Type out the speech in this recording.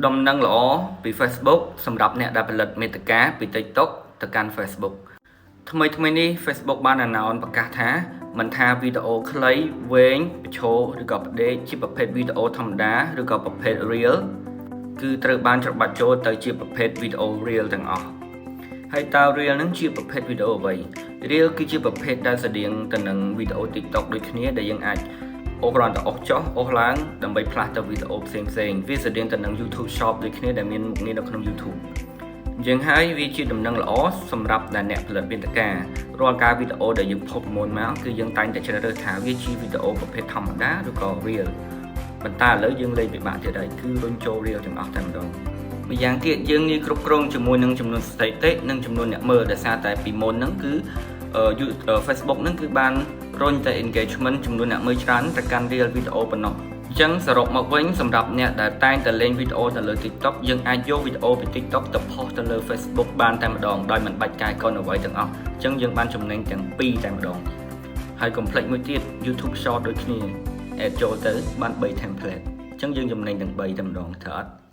ដំណឹងល្អពី Facebook សម្រាប់អ្នកដែលផលិតមាតិកាពី TikTok ទៅកាន់ Facebook ថ្មីនេះ Facebook បាន announce ប្រកាសថាមិនថាវីដេអូខ្លីវែងបញ្ឈរឬក៏ផ្ដេកជាប្រភេទវីដេអូធម្មតាឬក៏ប្រភេទ Reel គឺត្រូវបានច្របាច់ចូលទៅជាប្រភេទវីដេអូ Reel ទាំងអស់ហើយតើ Reel នឹងជាប្រភេទវីដេអូអ្វី Reel គឺជាប្រភេទដែលស្តៀងទៅនឹងវីដេអូ TikTok ដូចគ្នាដែលយើងអាចអូសគ្រាន់តែអូសចុះអូសឡើងដើម្បីផ្លាស់ទៅវីដេអូផ្សេងវាស្តៀងទៅនឹង YouTube Shop ដូចគ្នាដែលមានមុខងារនៅក្នុង YouTube អញ្ចឹងហើយវាជាដំណឹងល្អសម្រាប់តែអ្នកផលិតមាតិការាល់ការវីដេអូដែលយើងផុសមុនមកគឺយើងតែងតែជ្រើសរើសថាវាជាវីដេអូប្រភេទធម្មតាឬក៏ Reel ប៉ុន្តែឥឡូវយើងលេងពិបាកទៀតហើយគឺរុញចូល Reel ទាំងអស់តែម្ដងម្យ៉ាងទៀតយើងងាយគ្រប់គ្រងជាមួយនឹងចំនួនស្ថិតិនិងចំនួនអ្នកមើលដោយសារតែពីមុនហ្នឹងគឺFacebook ហ្នឹងគឺបានរុញតែ engagement ចំនួនអ្នកមើលច្រើនទៅកាន់ Reel វីដេអូប៉ុណ្ណោះអញ្ចឹងសរុបមកវិញសម្រាប់អ្នកដែលតែងតែលេងវីដេអូទៅលើ TikTok យើងអាចយកវីដេអូពី TikTok ទៅផុសទៅលើ Facebook បានតែម្ដងដោយមិនបាច់កែកុនអ្វីទាំងអស់អញ្ចឹងយើងបានចំណេញទាំងពីរតែម្ដងហើយកុំភ្លេចមួយទៀត YouTube Short ដូចគ្នា add ចូលទៅបាន3 template អញ្ចឹងយើងចំណេញទាំង3តែម្ដងត្រូវអត់